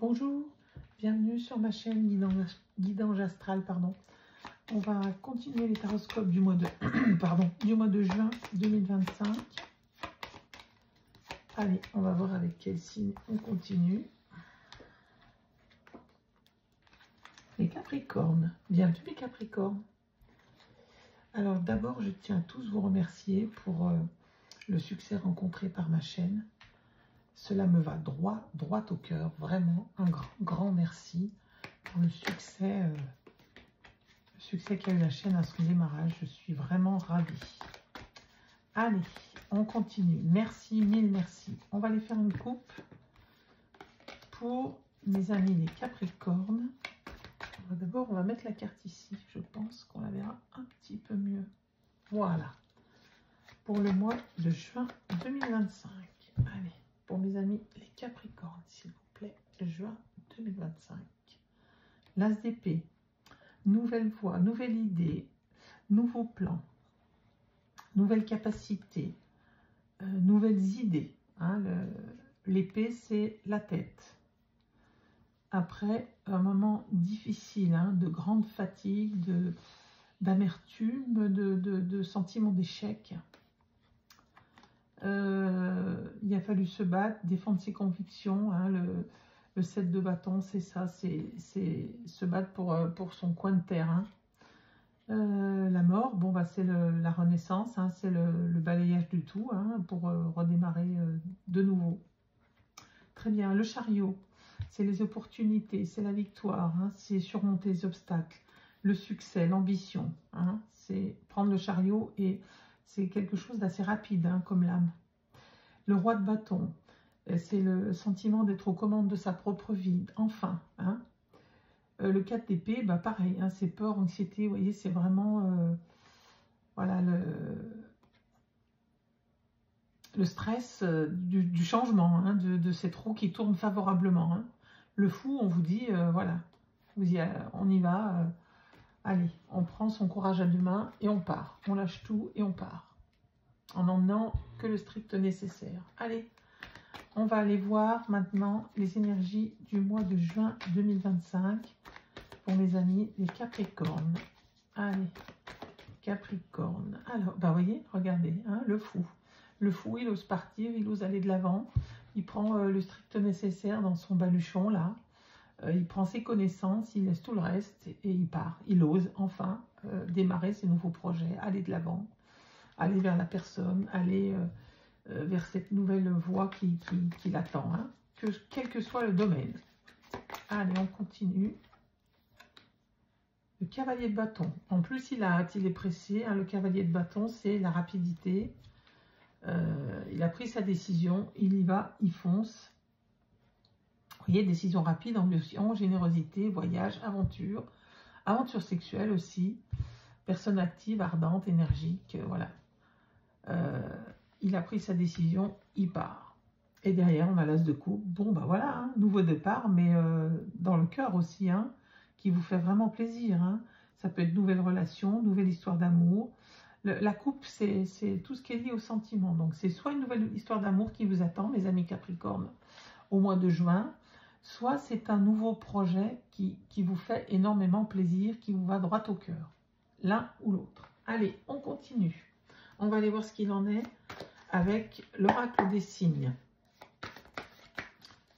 Bonjour, bienvenue sur ma chaîne Guidange Astral, pardon. On va continuer les taroscopes du mois de, du mois de juin 2025. Allez, on va voir avec quel signe on continue. Les Capricornes, bienvenue les Capricornes. Alors d'abord, je tiens à tous vous remercier pour le succès rencontré par ma chaîne. Cela me va droit au cœur. Vraiment, un grand merci pour le succès qu'a eu la chaîne à son démarrage. Je suis vraiment ravie. Allez, on continue. Merci, mille merci. On va aller faire une coupe pour mes amis les Capricornes. D'abord, on va mettre la carte ici. Je pense qu'on la verra un petit peu mieux. Voilà. Pour le mois de juin 2025. Allez. Pour mes amis les Capricornes, s'il vous plaît, juin 2025. L'As d'épée, nouvelle voie, nouvelle idée, nouveau plan, nouvelle capacité, nouvelles idées. Hein, l'épée, c'est la tête. Après, un moment difficile, hein, de grande fatigue, d'amertume, de sentiment d'échec. Il a fallu se battre, défendre ses convictions. Hein, le 7 de bâton, c'est ça, c'est se battre pour son coin de terre. Hein. La mort, bon, bah, c'est la renaissance, hein, c'est le balayage du tout, hein, pour redémarrer de nouveau. Très bien, le chariot, c'est les opportunités, c'est la victoire, hein, c'est surmonter les obstacles, le succès, l'ambition. Hein, c'est prendre le chariot et c'est quelque chose d'assez rapide, hein, comme l'âme. Le roi de bâton, c'est le sentiment d'être aux commandes de sa propre vie, enfin. Hein. Le 4 d'épée, bah pareil, hein, c'est peur, anxiété, vous voyez, c'est vraiment voilà, le stress du changement, hein, de cette roue qui tourne favorablement. Hein. Le fou, on vous dit, voilà, on y va. Allez, on prend son courage à deux mains et on part. On lâche tout et on part. En n'emmenant que le strict nécessaire. Allez, on va aller voir maintenant les énergies du mois de juin 2025 pour mes amis les Capricornes. Allez, Capricorne. Alors, bah voyez, regardez, hein, le fou. Le fou, il ose partir, il ose aller de l'avant. Il prend le strict nécessaire dans son baluchon, là. Il prend ses connaissances, il laisse tout le reste et il part. Il ose enfin démarrer ses nouveaux projets, aller de l'avant, aller vers la personne, aller vers cette nouvelle voie qui l'attend, hein, quel que soit le domaine. Allez, on continue. Le cavalier de bâton. En plus, il a hâte, il est pressé. Hein, le cavalier de bâton, c'est la rapidité. Il a pris sa décision, il y va, il fonce. Vous voyez, décision rapide, ambition, générosité, voyage, aventure sexuelle aussi, personne active, ardente, énergique, voilà. Il a pris sa décision, il part. Et derrière, on a l'as de coupe. Bon, bah voilà, hein, nouveau départ, mais dans le cœur aussi, hein, qui vous fait vraiment plaisir. Hein. Ça peut être nouvelle relation, nouvelle histoire d'amour. La coupe, c'est tout ce qui est lié au sentiment. Donc, c'est soit une nouvelle histoire d'amour qui vous attend, mes amis Capricornes, au mois de juin, soit c'est un nouveau projet qui vous fait énormément plaisir, qui vous va droit au cœur. L'un ou l'autre. Allez, on continue. On va aller voir ce qu'il en est avec l'oracle des signes.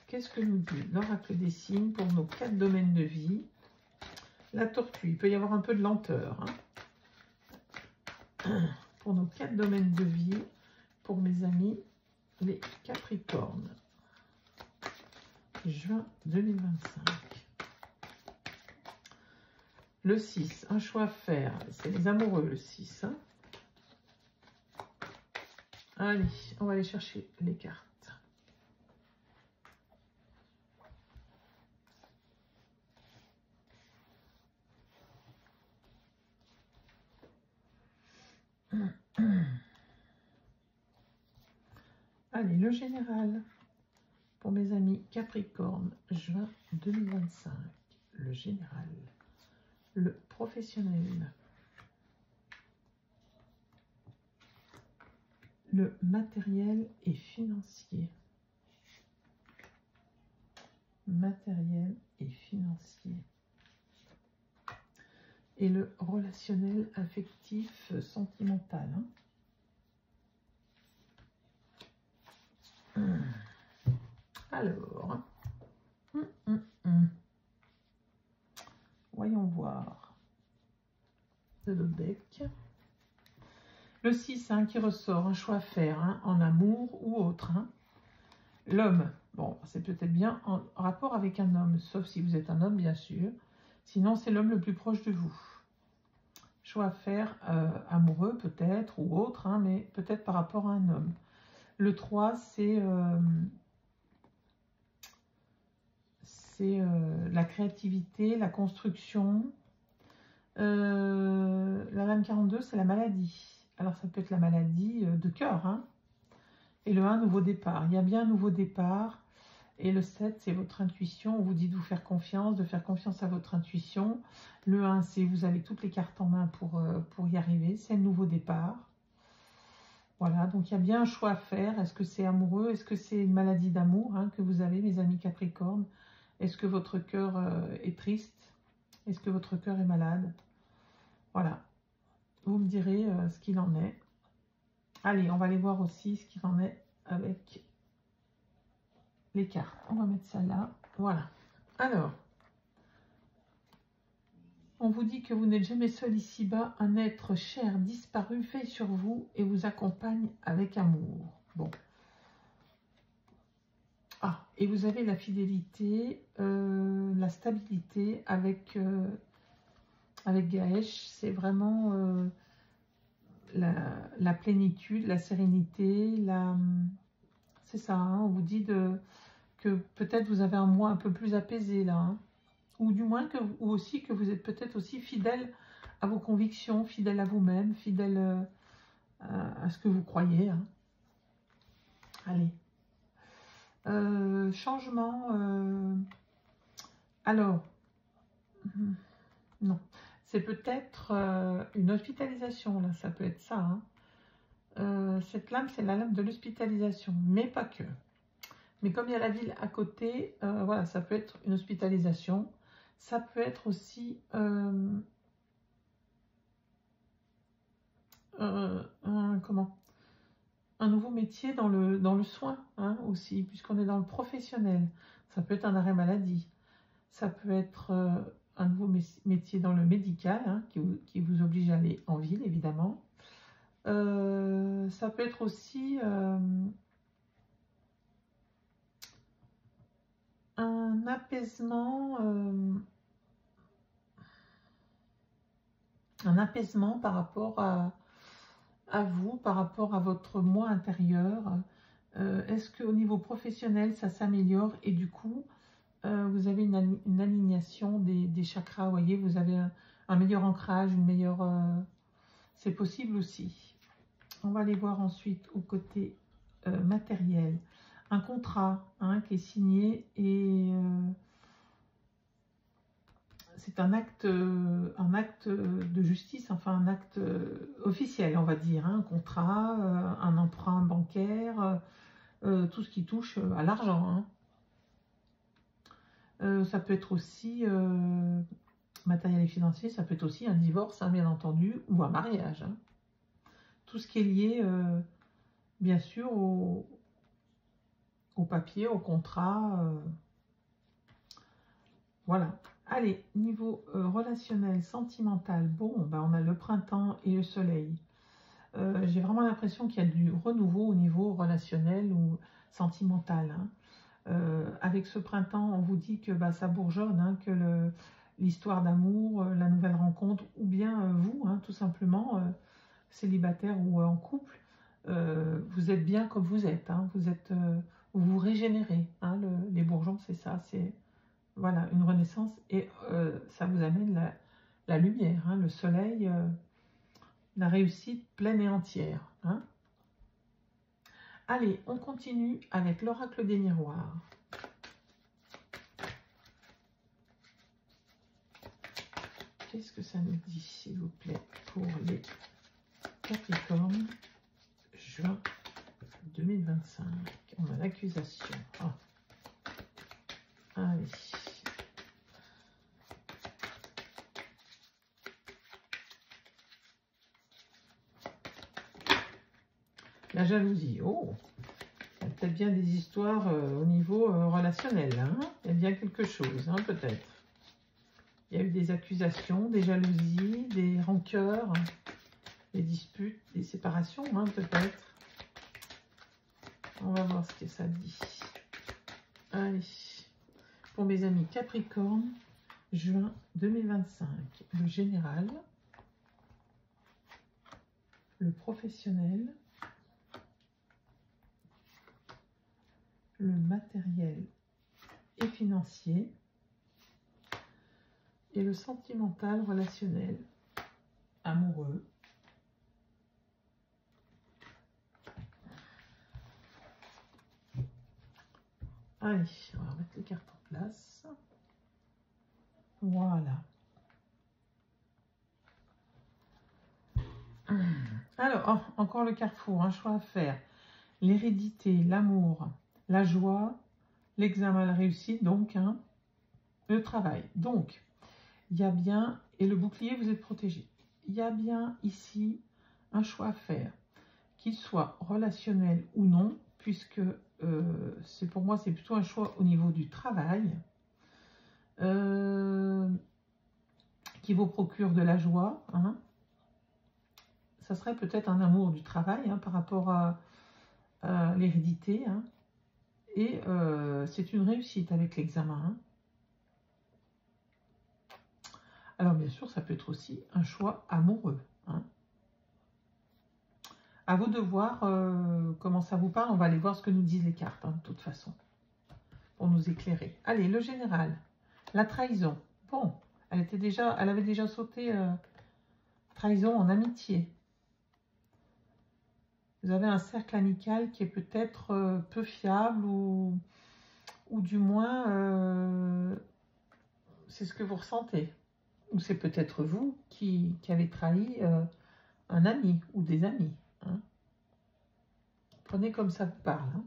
Qu'est-ce que nous dit l'oracle des signes pour nos 4 domaines de vie? La tortue, il peut y avoir un peu de lenteur. Hein. Pour nos 4 domaines de vie, pour mes amis les Capricornes. Juin 2025. Le 6, un choix à faire. C'est les amoureux, le 6. Hein. Allez, on va aller chercher les cartes. Allez, le général. Pour mes amis Capricorne, juin 2025. Le général. Le professionnel. Le matériel et financier. matériel et financier. Et le relationnel, affectif, sentimental. Hein. Alors, voyons voir de l'autre deck. Le 6 qui ressort, un choix à faire en amour ou autre. L'homme, bon, c'est peut-être bien en rapport avec un homme, sauf si vous êtes un homme, bien sûr. Sinon, c'est l'homme le plus proche de vous. Choix à faire amoureux peut-être ou autre, mais peut-être par rapport à un homme. Le 3, c'est la créativité, la construction. La lame 42, c'est la maladie. Alors, ça peut être la maladie de cœur. Et le 1, nouveau départ. Il y a bien un nouveau départ. Et le 7, c'est votre intuition. On vous dit de vous faire confiance, de faire confiance à votre intuition. Le 1, c'est vous avez toutes les cartes en main pour y arriver. C'est le nouveau départ. Voilà, donc il y a bien un choix à faire. Est-ce que c'est amoureux? Est-ce que c'est une maladie d'amour que vous avez, mes amis Capricorne? Est-ce que votre cœur est triste? Est-ce que votre cœur est malade? Voilà. Vous me direz ce qu'il en est. Allez, on va aller voir aussi ce qu'il en est avec les cartes. On va mettre ça là. Voilà. Alors, on vous dit que vous n'êtes jamais seul ici-bas. Un être cher disparu veille sur vous et vous accompagne avec amour. Bon. Ah, et vous avez la fidélité, la stabilité avec Gaëch. C'est vraiment la plénitude, la sérénité. C'est ça, on vous dit que peut-être vous avez un mois un peu plus apaisé là. Ou du moins ou aussi que vous êtes peut-être aussi fidèle à vos convictions, fidèle à vous-même, fidèle à ce que vous croyez. Allez. Changement. Alors, non. C'est peut-être une hospitalisation, là, ça peut être ça. Cette lame, c'est la lame de l'hospitalisation, mais pas que. Mais comme il y a la ville à côté, voilà, ça peut être une hospitalisation. Ça peut être aussi un nouveau métier dans le soin aussi, puisqu'on est dans le professionnel. Ça peut être un arrêt maladie. Ça peut être un nouveau métier dans le médical qui vous oblige à aller en ville, évidemment. Ça peut être aussi un apaisement par rapport à vous, par rapport à votre moi intérieur. Est-ce qu'au niveau professionnel, ça s'améliore et du coup, vous avez une alignation des chakras, vous voyez, vous avez un meilleur ancrage, une meilleure... c'est possible aussi. On va aller voir ensuite au côté matériel. Un contrat qui est signé et c'est un acte de justice, enfin un acte officiel, on va dire. Un contrat, un emprunt bancaire, tout ce qui touche à l'argent. Ça peut être aussi matériel et financier, ça peut être aussi un divorce, bien entendu, ou un mariage. Tout ce qui est lié, bien sûr, au papier, au contrat. Voilà. Allez, niveau relationnel, sentimental, bon, on a le printemps et le soleil. J'ai vraiment l'impression qu'il y a du renouveau au niveau relationnel ou sentimental. Avec ce printemps, on vous dit que ça bourgeonne, que l'histoire d'amour, la nouvelle rencontre, ou bien vous, tout simplement, célibataire ou en couple, vous êtes bien comme vous êtes. Vous vous régénérez. Les bourgeons, c'est ça, c'est voilà, une renaissance et ça vous amène la lumière, le soleil, la réussite pleine et entière. Allez, on continue avec l'oracle des miroirs. Qu'est-ce que ça nous dit, s'il vous plaît, pour les Capricornes, juin 2025? On a l'accusation. Allez. La jalousie. Oh, il y a peut-être bien des histoires au niveau relationnel. Hein, il y a bien quelque chose, hein, peut-être. Il y a eu des accusations, des jalousies, des rancœurs, des disputes, des séparations, hein, peut-être. On va voir ce que ça dit. Allez, pour mes amis Capricorne, juin 2025, le général, le professionnel, le matériel et financier, et le sentimental relationnel, amoureux. Allez, on va remettre les cartes en place. Voilà. Alors, oh, encore le carrefour, un choix à faire. L'hérédité, l'amour, la joie, l'examen, la réussite, donc, hein, le travail. Donc, il y a bien, et le bouclier, vous êtes protégé. Il y a bien ici un choix à faire, qu'il soit relationnel ou non, puisque c'est pour moi, c'est plutôt un choix au niveau du travail, qui vous procure de la joie. Hein. Ça serait peut-être un amour du travail hein, par rapport à l'hérédité. Hein. Et c'est une réussite avec l'examen. Hein. Alors bien sûr, ça peut être aussi un choix amoureux. Hein. À vous de voir comment ça vous parle. On va aller voir ce que nous disent les cartes, hein, de toute façon, pour nous éclairer. Allez, le général, la trahison. Bon, elle avait déjà sauté trahison en amitié. Vous avez un cercle amical qui est peut-être peu fiable ou du moins, c'est ce que vous ressentez. Ou c'est peut-être vous qui avez trahi un ami ou des amis. Hein. Prenez comme ça vous parle. Hein.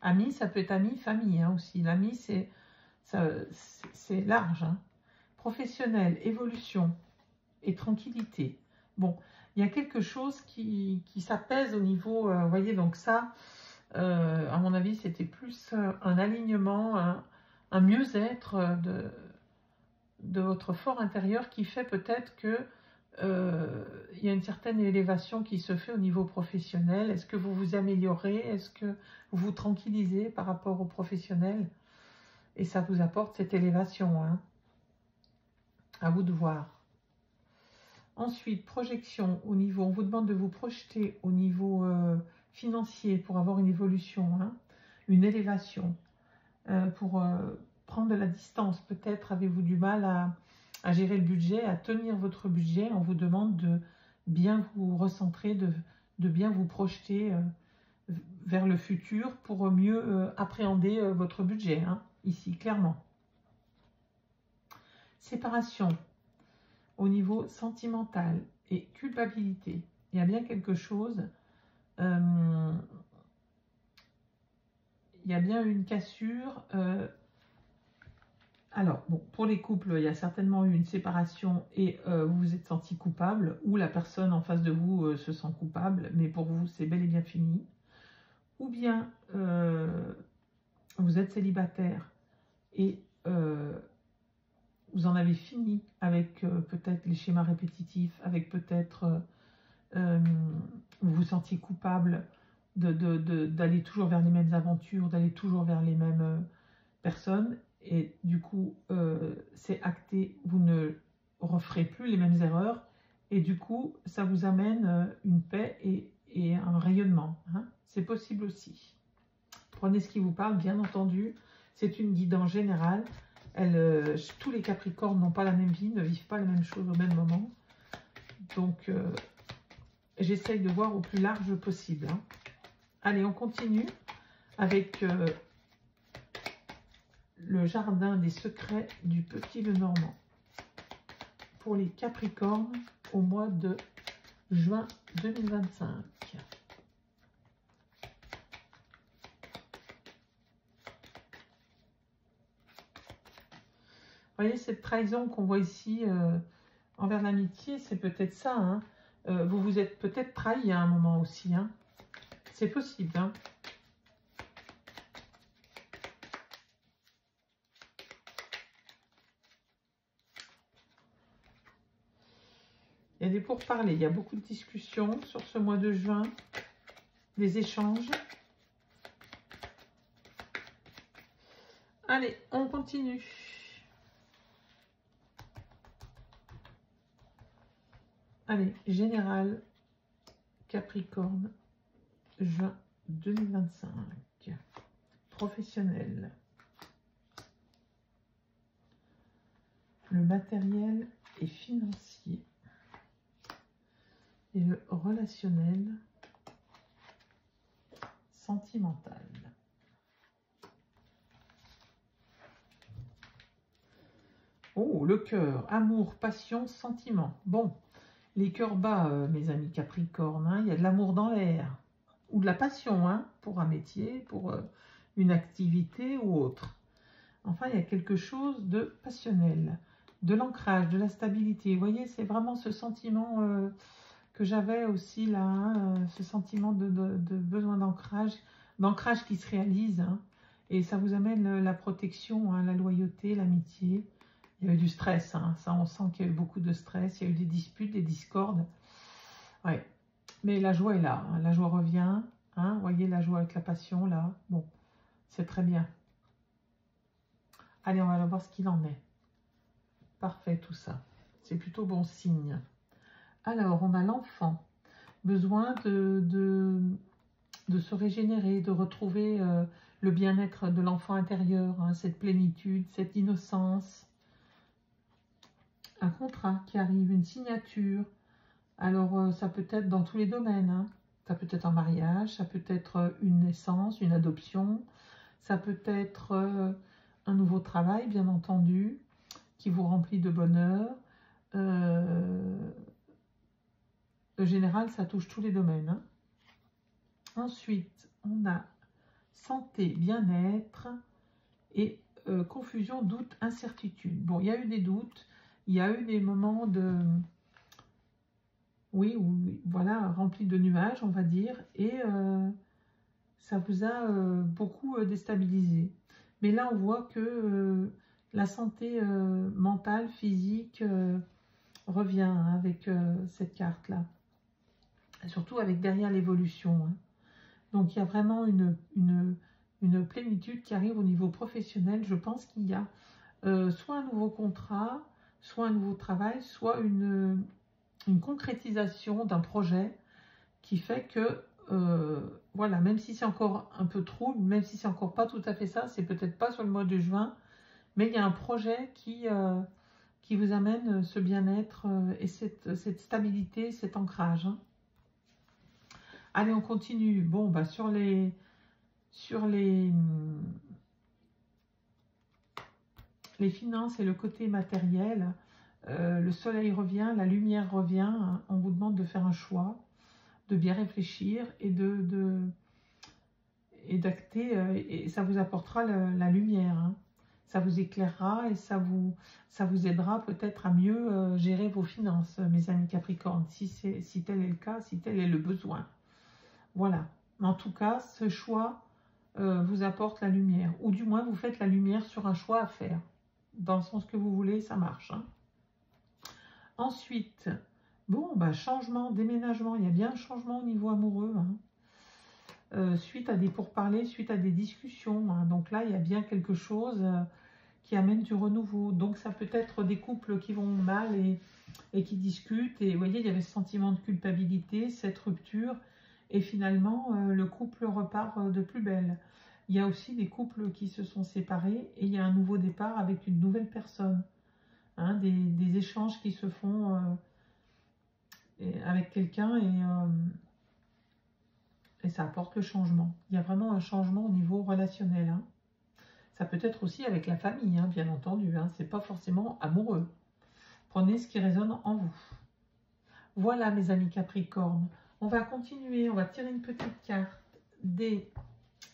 Ami, ça peut être ami, famille hein, aussi. L'ami, c'est large. Hein. Professionnel, évolution et tranquillité. Bon, il y a quelque chose qui s'apaise au niveau, vous voyez, donc ça, à mon avis, c'était plus un alignement, un mieux-être de votre fort intérieur qui fait peut-être que il y a une certaine élévation qui se fait au niveau professionnel. Est-ce que vous vous améliorez? Est-ce que vous vous tranquillisez par rapport au professionnel? Et ça vous apporte cette élévation. Hein. À vous de voir. Ensuite, projection au niveau, on vous demande de vous projeter au niveau financier pour avoir une évolution, hein, une élévation, pour prendre de la distance. Peut-être avez-vous du mal à gérer le budget, à tenir votre budget. On vous demande de bien vous recentrer, de bien vous projeter vers le futur pour mieux appréhender votre budget, hein, ici, clairement. Séparation. Au niveau sentimental et culpabilité, il y a bien quelque chose, il y a bien une cassure. Alors, bon, pour les couples, il y a certainement eu une séparation et vous vous êtes senti coupable, ou la personne en face de vous se sent coupable, mais pour vous, c'est bel et bien fini. Ou bien, vous êtes célibataire et vous en avez fini avec peut-être les schémas répétitifs, avec peut-être vous vous sentiez coupable d'aller toujours vers les mêmes aventures, d'aller toujours vers les mêmes personnes. Et du coup, c'est acté, vous ne referez plus les mêmes erreurs. Et du coup, ça vous amène une paix et un rayonnement. Hein. C'est possible aussi. Prenez ce qui vous parle, bien entendu. C'est une guidance générale. Tous les Capricornes n'ont pas la même vie, ne vivent pas la même chose au même moment. Donc, j'essaye de voir au plus large possible. Hein. Allez, on continue avec le jardin des secrets du Petit Lenormand. Pour les Capricornes, au mois de juin 2025. voyez, cette trahison qu'on voit ici envers l'amitié, c'est peut-être ça. Hein. Vous vous êtes peut-être trahi à un moment aussi. Hein. C'est possible. Hein. Il y a des pourparlers, il y a beaucoup de discussions sur ce mois de juin, des échanges. Allez, on continue. Allez, général, Capricorne, juin 2025. Professionnel. Le matériel et financier. Et le relationnel, sentimental. Oh, le cœur, amour, passion, sentiment. Bon, les cœurs bas, mes amis Capricorne, hein, il y a de l'amour dans l'air. Ou de la passion, hein, pour un métier, pour une activité ou autre. Enfin, il y a quelque chose de passionnel, de l'ancrage, de la stabilité. Vous voyez, c'est vraiment ce sentiment que j'avais aussi là, hein, ce sentiment de besoin d'ancrage qui se réalise. Hein, et ça vous amène la protection, hein, la loyauté, l'amitié. Il y a eu du stress, hein, ça on sent qu'il y a eu beaucoup de stress, il y a eu des disputes, des discordes. Ouais. Mais la joie est là, hein, la joie revient. Hein, vous voyez la joie avec la passion là. Bon, c'est très bien. Allez, on va voir ce qu'il en est. Parfait tout ça. C'est plutôt bon signe. Alors, on a l'enfant. Besoin de se régénérer, de retrouver le bien-être de l'enfant intérieur, hein, cette plénitude, cette innocence. Un contrat qui arrive, une signature. Alors, ça peut être dans tous les domaines. Hein. Ça peut être un mariage, ça peut être une naissance, une adoption. Ça peut être un nouveau travail, bien entendu, qui vous remplit de bonheur. Le général, ça touche tous les domaines. Hein. Ensuite, on a santé, bien-être et confusion, doute, incertitude. Bon, il y a eu des doutes, il y a eu des moments de... Oui, voilà, remplis de nuages, on va dire, et ça vous a beaucoup déstabilisé. Mais là, on voit que la santé mentale, physique revient avec cette carte-là. Surtout avec derrière l'évolution. Hein. Donc, il y a vraiment une plénitude qui arrive au niveau professionnel. Je pense qu'il y a soit un nouveau contrat, soit un nouveau travail, soit une concrétisation d'un projet qui fait que, voilà, même si c'est encore un peu trouble, même si c'est encore pas tout à fait ça, c'est peut-être pas sur le mois de juin, mais il y a un projet qui vous amène ce bien-être et cette stabilité, cet ancrage. Hein. Allez, on continue. Bon, bah sur les finances et le côté matériel, le soleil revient, la lumière revient. Hein, on vous demande de faire un choix, de bien réfléchir et d'acter. Et ça vous apportera la lumière. Hein. Ça vous éclairera et ça vous aidera peut-être à mieux gérer vos finances, mes amis Capricorne, si tel est le cas, si tel est le besoin. Voilà. En tout cas, ce choix vous apporte la lumière. Ou du moins, vous faites la lumière sur un choix à faire. Dans le sens que vous voulez, ça marche. Hein. Ensuite, bon, bah, changement, déménagement. Il y a bien un changement au niveau amoureux. Hein. Suite à des pourparlers, suite à des discussions. Hein. Donc là, il y a bien quelque chose qui amène du renouveau. Donc ça peut être des couples qui vont mal et qui discutent. Et vous voyez, il y avait ce sentiment de culpabilité, cette rupture. Et finalement, le couple repart de plus belle. Il y a aussi des couples qui se sont séparés et il y a un nouveau départ avec une nouvelle personne. Hein, des échanges qui se font avec quelqu'un et ça apporte le changement. Il y a vraiment un changement au niveau relationnel. Hein. Ça peut être aussi avec la famille, hein, bien entendu. Hein. Ce n'est pas forcément amoureux. Prenez ce qui résonne en vous. Voilà, mes amis Capricorne. On va continuer, on va tirer une petite carte du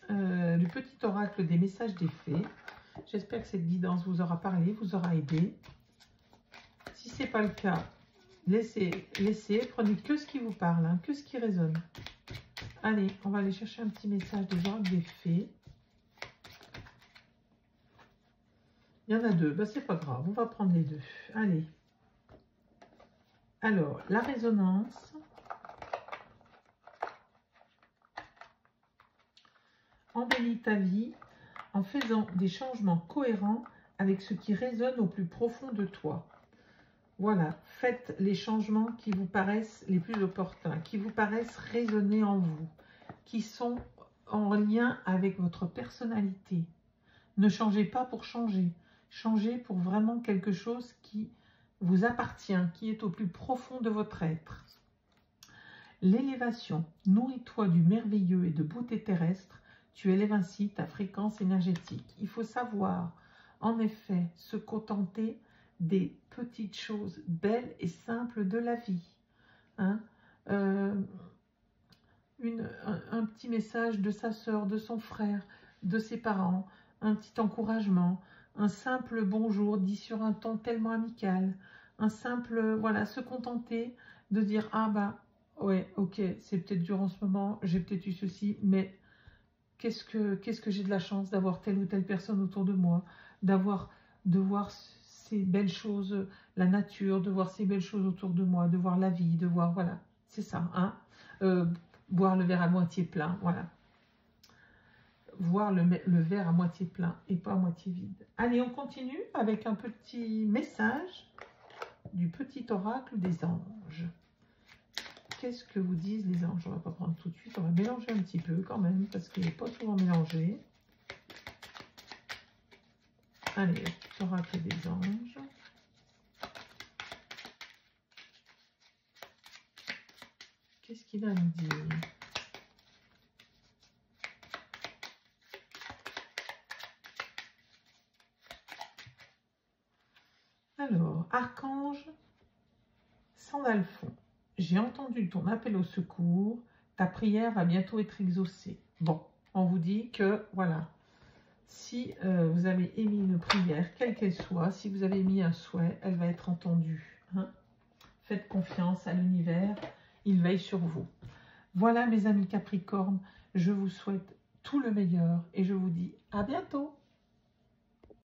petit oracle des messages des fées. J'espère que cette guidance vous aura parlé, vous aura aidé. Si ce n'est pas le cas, laissez, prenez que ce qui vous parle, hein, que ce qui résonne. Allez, on va aller chercher un petit message des ordres des fées. Il y en a deux, ben, c'est pas grave, on va prendre les deux. Allez. Alors, la résonance. Embellis ta vie en faisant des changements cohérents avec ce qui résonne au plus profond de toi. Voilà, faites les changements qui vous paraissent les plus opportuns, qui vous paraissent résonner en vous, qui sont en lien avec votre personnalité. Ne changez pas pour changer, changez pour vraiment quelque chose qui vous appartient, qui est au plus profond de votre être. L'élévation, nourris-toi du merveilleux et de beauté terrestre. Tu élèves ainsi ta fréquence énergétique. Il faut savoir, en effet, se contenter des petites choses belles et simples de la vie. Hein? Un petit message de sa sœur, de son frère, de ses parents, un petit encouragement, un simple bonjour dit sur un ton tellement amical, un simple, voilà, se contenter de dire, ah bah, ouais, ok, c'est peut-être dur en ce moment, j'ai peut-être eu ceci, mais qu'est-ce que j'ai de la chance d'avoir telle ou telle personne autour de moi, de voir ces belles choses, la nature, de voir ces belles choses autour de moi, de voir la vie, de voir, voilà, c'est ça, hein, boire le verre à moitié plein, voilà. Voir le verre à moitié plein et pas à moitié vide. Allez, on continue avec un petit message du petit oracle des anges. Qu'est-ce que vous disent les anges? On ne va pas prendre tout de suite, on va mélanger un petit peu quand même, parce qu'il n'est pas souvent mélangé. Allez, oracle des anges. Qu'est-ce qu'il a à nous dire? Alors, archange Sandalphon. J'ai entendu ton appel au secours, ta prière va bientôt être exaucée. Bon, on vous dit que, voilà, si vous avez émis une prière, quelle qu'elle soit, si vous avez émis un souhait, elle va être entendue. Hein? Faites confiance à l'univers, il veille sur vous. Voilà mes amis Capricorne, je vous souhaite tout le meilleur et je vous dis à bientôt.